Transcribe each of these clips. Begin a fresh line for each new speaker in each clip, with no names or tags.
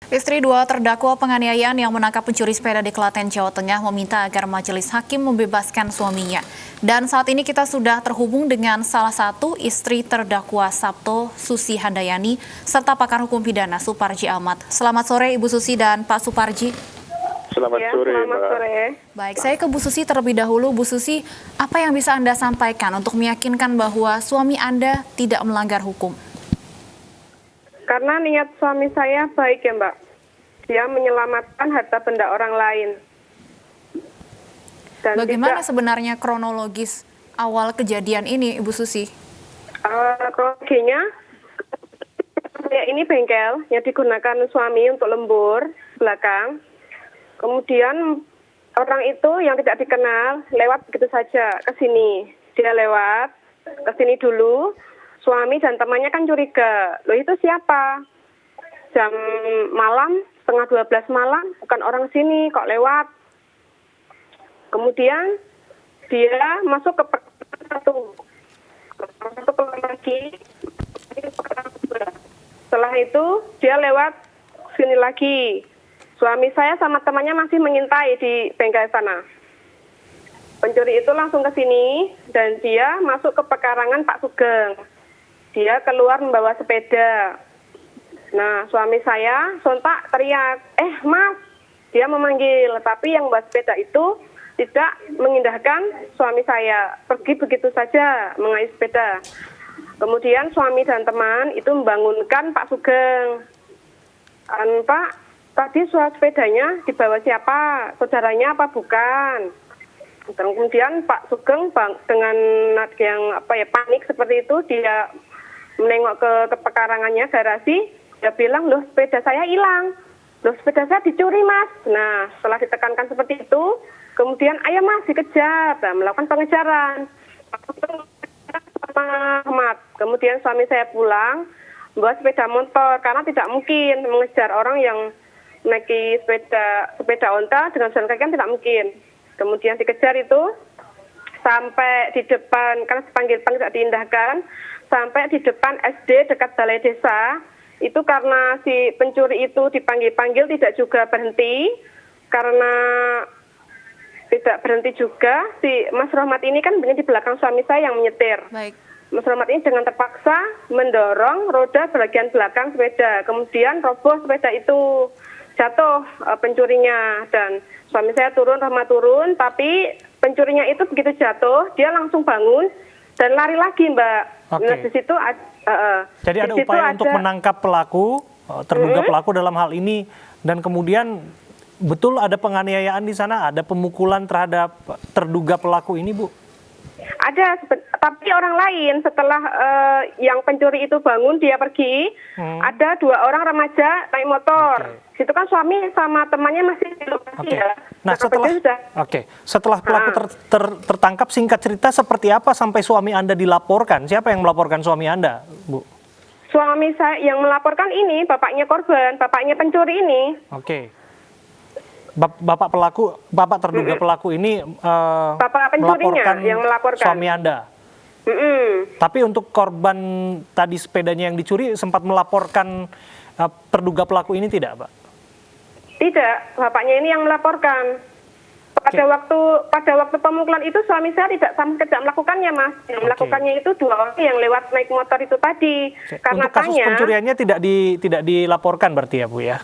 Istri dua terdakwa penganiayaan yang menangkap pencuri sepeda di Klaten, Jawa Tengah meminta agar majelis hakim membebaskan suaminya. Dan saat ini kita sudah terhubung dengan salah satu istri terdakwa Sabto Susi Handayani serta pakar hukum pidana Suparji Ahmad. Selamat sore Ibu Susi dan Pak Suparji.
Selamat sore,
selamat
Mbak.
sore.
Baik, saya ke Bu Susi terlebih dahulu. Bu Susi, apa yang bisa Anda sampaikan untuk meyakinkan bahwa suami Anda tidak melanggar hukum?
Karena niat suami saya baik ya Mbak. Dia menyelamatkan harta benda orang lain. Dan
Bagaimana sebenarnya kronologis awal kejadian ini, Ibu Susi?
kronologinya, ini bengkel yang digunakan suami untuk lembur belakang. Kemudian orang itu yang tidak dikenal lewat begitu saja ke sini. Dia lewat ke sini dulu. Suami dan temannya kan curiga. Loh itu siapa? Jam malam, setengah 12 malam, bukan orang sini, kok lewat. Kemudian dia masuk ke satu lagi. Setelah itu dia lewat sini lagi. Suami saya sama temannya masih mengintai di bengkel sana. Pencuri itu langsung ke sini dan dia masuk ke pekarangan Pak Sugeng. Dia keluar membawa sepeda. Nah, suami saya sontak teriak, Mas, dia memanggil. Tapi yang bawa sepeda itu tidak mengindahkan suami saya. Pergi begitu saja mengayuh sepeda. Kemudian suami dan teman itu membangunkan Pak Sugeng. Pak, tadi sepedanya dibawa siapa? Saudaranya apa bukan? Kemudian Pak Sugeng dengan yang panik seperti itu, dia menengok ke pekarangannya, garasi, dia bilang, loh sepeda saya hilang, loh sepeda saya dicuri Mas. Nah setelah ditekankan seperti itu, kemudian ayo Mas dikejar, melakukan pengejaran. Ahmad. Kemudian suami saya pulang, membawa sepeda motor, karena tidak mungkin mengejar orang yang naiki sepeda onta dengan jalan kaki kan tidak mungkin. Kemudian dikejar itu, sampai di depan, karena panggil-panggil tidak diindahkan, sampai di depan SD dekat balai desa. Itu karena si pencuri itu dipanggil-panggil tidak juga berhenti. Karena tidak berhenti juga, si Mas Rahmat ini kan di belakang suami saya yang menyetir.
Baik.
Mas Rahmat ini dengan terpaksa mendorong roda bagian belakang sepeda. Kemudian roboh sepeda itu, jatuh pencurinya. Dan suami saya turun, Rahmat turun, tapi pencurinya itu begitu jatuh, dia langsung bangun dan lari lagi, Mbak.
Oke.
Nah, di situ
jadi ada upaya untuk menangkap pelaku, terduga pelaku dalam hal ini, dan kemudian betul ada penganiayaan di sana, ada pemukulan terhadap terduga pelaku ini, Bu?
Ada, tapi orang lain setelah yang pencuri itu bangun, dia pergi, ada 2 orang remaja naik motor. Situ kan suami sama temannya masih di lokasi ya.
Nah, setelah pelaku tertangkap, singkat cerita seperti apa sampai suami Anda dilaporkan? Siapa yang melaporkan suami Anda, Bu?
Suami saya yang melaporkan ini, bapaknya korban, bapaknya pencuri ini.
Oke. Bapak terduga pelaku ini
Bapak pencurinya yang melaporkan
suami Anda. Tapi untuk korban tadi sepedanya yang dicuri sempat melaporkan terduga pelaku ini tidak, Pak?
Tidak, bapaknya ini yang melaporkan. Pada waktu pemukulan itu suami saya tidak melakukannya, Mas. Yang melakukannya itu 2 orang yang lewat naik motor itu tadi. Karena
untuk kasus pencuriannya tidak dilaporkan berarti ya, Bu ya?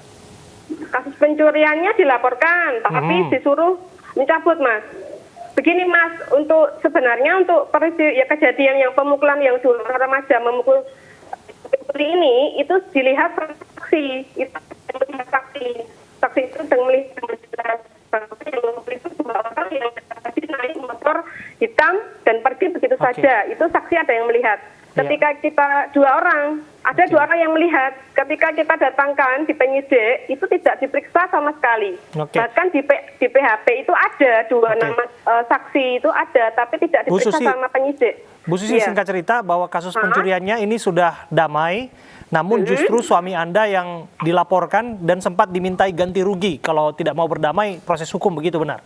Kasus pencuriannya dilaporkan, tapi disuruh mencabut, Mas. Begini, Mas, sebenarnya untuk kejadian yang pemukulan yang dulu remaja memukul ini itu dilihat saksi, saksi itu dengan melihat itu 2 orang yang tadi naik motor hitam dan pergi begitu saja. Itu saksi ada yang melihat. Ketika kita 2 orang, ada 2 orang yang melihat. Ketika kita datangkan di penyidik, itu tidak diperiksa sama sekali. Bahkan di PHP itu ada 2 nama saksi itu ada, tapi tidak diperiksa sama penyidik.
Bu Susi, singkat cerita bahwa kasus pencuriannya ini sudah damai, namun justru suami Anda yang dilaporkan dan sempat dimintai ganti rugi kalau tidak mau berdamai proses hukum, begitu benar?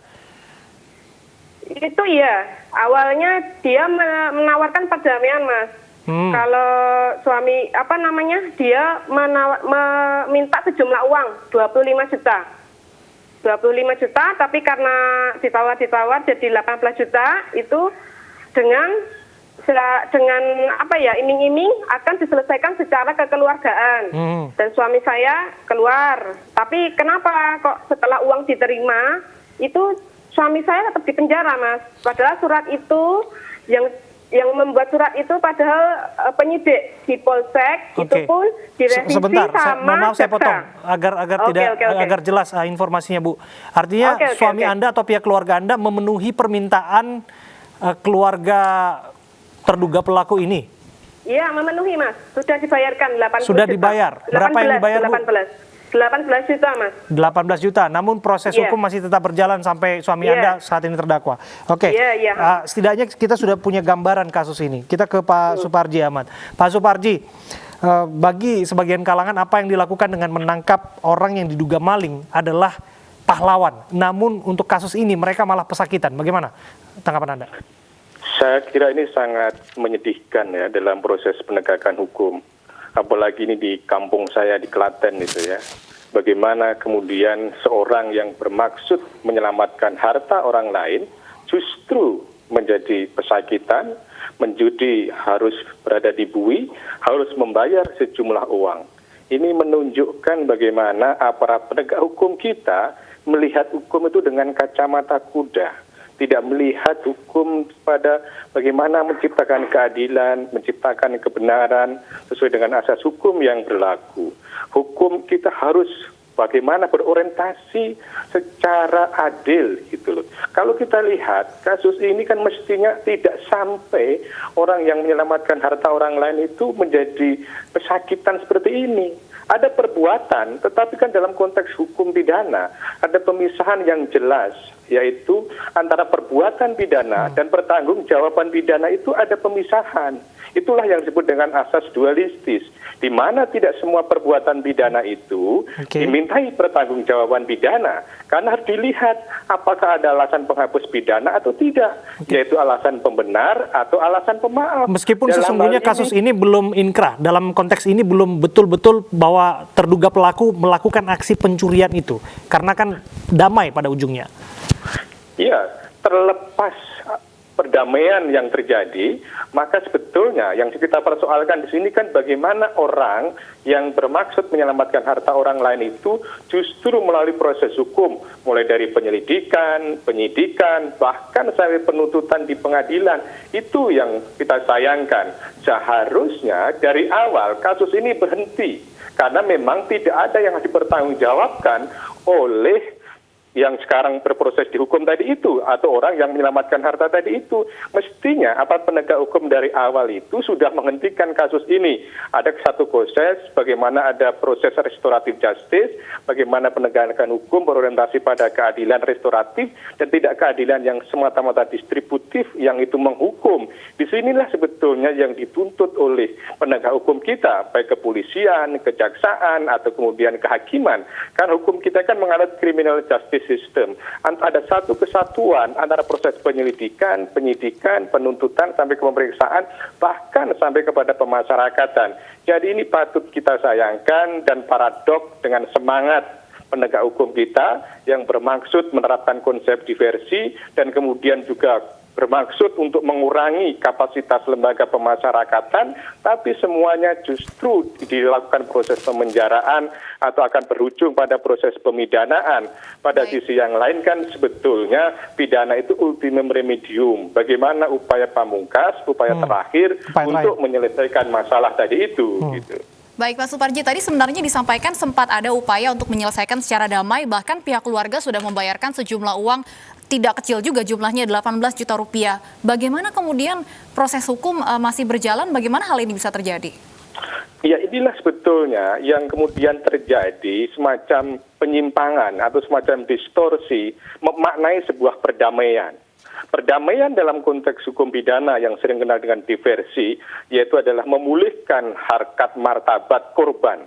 Itu iya, awalnya dia menawarkan perdamaian, Mas. Kalau suami dia meminta sejumlah uang 25 juta. 25 juta, tapi karena ditawar jadi 18 juta itu dengan iming-iming akan diselesaikan secara kekeluargaan. Dan suami saya keluar. Tapi kenapa kok setelah uang diterima itu suami saya tetap di penjara, Mas? Padahal surat itu yang membuat surat itu padahal penyidik di Polsek itu pun direvisi
sebentar,
sama
maaf saya potong agar jelas informasinya, Bu. Artinya suami Anda atau pihak keluarga Anda memenuhi permintaan keluarga terduga pelaku ini?
Iya, memenuhi, Mas. Sudah dibayarkan 80
Sudah
juta.
dibayar. Berapa yang dibayar, Bu?
18 juta, Mas.
18 juta, namun proses hukum masih tetap berjalan sampai suami Anda saat ini terdakwa. Oke, setidaknya kita sudah punya gambaran kasus ini. Kita ke Pak Suparji Ahmad. Pak Suparji, bagi sebagian kalangan apa yang dilakukan dengan menangkap orang yang diduga maling adalah pahlawan. Namun untuk kasus ini mereka malah pesakitan. Bagaimana tanggapan Anda?
Saya kira ini sangat menyedihkan ya dalam proses penegakan hukum. Apalagi ini di kampung saya di Klaten itu ya. Bagaimana kemudian seorang yang bermaksud menyelamatkan harta orang lain justru menjadi pesakitan, menjudi harus berada di bui, harus membayar sejumlah uang. Ini menunjukkan bagaimana aparat penegak hukum kita melihat hukum itu dengan kacamata kuda. Tidak melihat hukum pada bagaimana menciptakan keadilan, menciptakan kebenaran sesuai dengan asas hukum yang berlaku. Hukum kita harus bagaimana berorientasi secara adil gitu loh. Kalau kita lihat kasus ini kan mestinya tidak sampai orang yang menyelamatkan harta orang lain itu menjadi pesakitan seperti ini. Ada perbuatan, tetapi kan dalam konteks hukum pidana ada pemisahan yang jelas, yaitu antara perbuatan pidana dan pertanggungjawaban pidana itu ada pemisahan. Itulah yang disebut dengan asas dualistis, di mana tidak semua perbuatan pidana itu dimintai pertanggungjawaban pidana, karena harus dilihat apakah ada alasan penghapus pidana atau tidak, yaitu alasan pembenar atau alasan pemaaf.
Meskipun sesungguhnya kasus ini belum inkrah, dalam konteks ini belum betul-betul bahwa terduga pelaku melakukan aksi pencurian itu, karena kan damai pada ujungnya.
Iya, terlepas perdamaian yang terjadi, maka sebetulnya yang kita persoalkan di sini kan bagaimana orang yang bermaksud menyelamatkan harta orang lain itu justru melalui proses hukum, mulai dari penyelidikan, penyidikan, bahkan sampai penuntutan di pengadilan. Itu yang kita sayangkan. Seharusnya dari awal kasus ini berhenti, karena memang tidak ada yang dipertanggungjawabkan oleh yang sekarang berproses di hukum tadi itu, atau orang yang menyelamatkan harta tadi itu. Mestinya aparat penegak hukum dari awal itu sudah menghentikan kasus ini. Ada satu proses, bagaimana ada proses restoratif justice, bagaimana penegakan hukum berorientasi pada keadilan restoratif, dan tidak keadilan yang semata-mata distributif, yang itu menghukum. Disinilah sebetulnya yang dituntut oleh penegak hukum kita, baik kepolisian, kejaksaan, atau kemudian kehakiman. Karena hukum kita kan menganut criminal justice sistem. Ada satu kesatuan antara proses penyelidikan, penyidikan, penuntutan, sampai ke pemeriksaan, bahkan sampai kepada pemasyarakatan. Jadi ini patut kita sayangkan dan paradok dengan semangat penegak hukum kita yang bermaksud menerapkan konsep diversi dan kemudian juga bermaksud untuk mengurangi kapasitas lembaga pemasyarakatan, tapi semuanya justru dilakukan proses pemenjaraan atau akan berujung pada proses pemidanaan. Pada sisi yang lain kan sebetulnya pidana itu ultimum remedium. Bagaimana upaya pamungkas, upaya terakhir untuk menyelesaikan masalah tadi itu. Gitu.
Baik Pak Suparji, tadi sebenarnya disampaikan sempat ada upaya untuk menyelesaikan secara damai, bahkan pihak keluarga sudah membayarkan sejumlah uang, tidak kecil juga jumlahnya 18 juta rupiah. Bagaimana kemudian proses hukum masih berjalan, bagaimana hal ini bisa terjadi?
Ya inilah sebetulnya yang kemudian terjadi semacam penyimpangan atau semacam distorsi memaknai sebuah perdamaian. Perdamaian dalam konteks hukum pidana yang sering kenal dengan diversi, yaitu adalah memulihkan harkat martabat korban.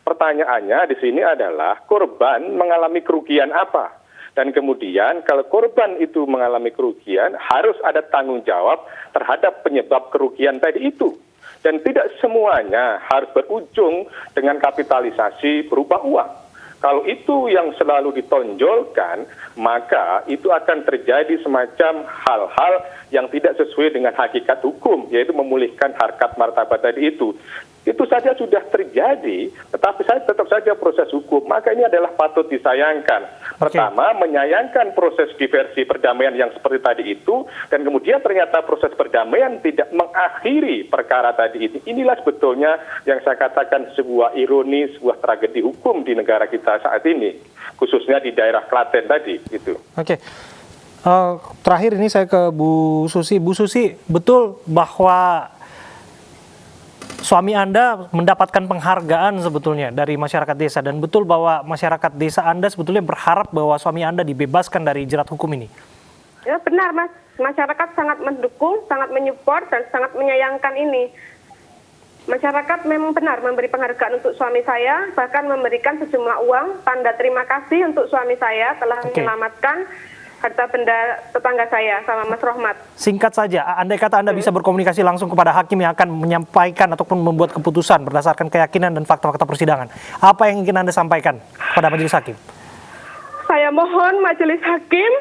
Pertanyaannya di sini adalah korban mengalami kerugian apa? Dan kemudian kalau korban itu mengalami kerugian, harus ada tanggung jawab terhadap penyebab kerugian tadi itu. Dan tidak semuanya harus berujung dengan kapitalisasi berupa uang. Kalau itu yang selalu ditonjolkan, maka itu akan terjadi semacam hal-hal yang tidak sesuai dengan hakikat hukum, yaitu memulihkan harkat martabat tadi itu. Itu saja sudah terjadi, tetapi saya tetap saja proses hukum. Maka ini adalah patut disayangkan. Pertama, menyayangkan proses diversi perdamaian yang seperti tadi itu, dan kemudian ternyata proses perdamaian tidak mengakhiri perkara tadi itu. Inilah sebetulnya yang saya katakan sebuah ironi, sebuah tragedi hukum di negara kita saat ini, khususnya di daerah Klaten tadi. Gitu.
Oke. Terakhir ini saya ke Bu Susi. Bu Susi, betul bahwa suami Anda mendapatkan penghargaan sebetulnya dari masyarakat desa, dan betul bahwa masyarakat desa Anda sebetulnya berharap bahwa suami Anda dibebaskan dari jerat hukum ini?
Ya benar, Mas. Masyarakat sangat mendukung, sangat menyupport, dan sangat menyayangkan ini. Masyarakat memang benar memberi penghargaan untuk suami saya, bahkan memberikan sejumlah uang, tanda terima kasih untuk suami saya telah menyelamatkan harta benda tetangga saya sama Mas Rohmat.
Singkat saja, andai kata Anda bisa berkomunikasi langsung kepada hakim yang akan menyampaikan ataupun membuat keputusan berdasarkan keyakinan dan fakta-fakta persidangan, apa yang ingin Anda sampaikan pada majelis hakim?
Saya mohon majelis hakim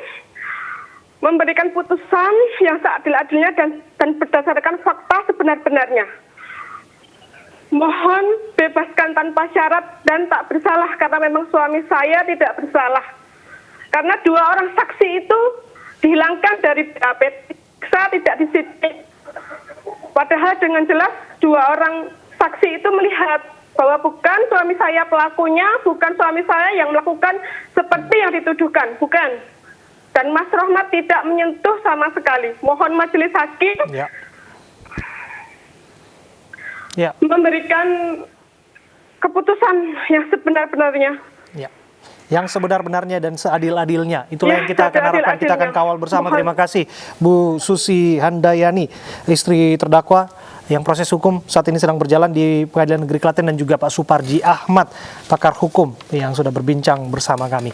memberikan putusan yang seadil-adilnya dan berdasarkan fakta sebenar-benarnya. Mohon bebaskan tanpa syarat dan tak bersalah, karena memang suami saya tidak bersalah. Karena 2 orang saksi itu dihilangkan dari BAP, tidak disidik. Padahal dengan jelas 2 orang saksi itu melihat bahwa bukan suami saya pelakunya, bukan suami saya yang melakukan seperti yang dituduhkan, bukan. Dan Mas Rohmat tidak menyentuh sama sekali. Mohon majelis hakim memberikan keputusan yang sebenar-benarnya.
Yang sebenar-benarnya dan seadil-adilnya. Itulah yang kita akan harapkan, kita akan kawal bersama. Terima kasih Bu Susi Handayani, istri terdakwa yang proses hukum saat ini sedang berjalan di Pengadilan Negeri Klaten, dan juga Pak Suparji Ahmad, pakar hukum yang sudah berbincang bersama kami.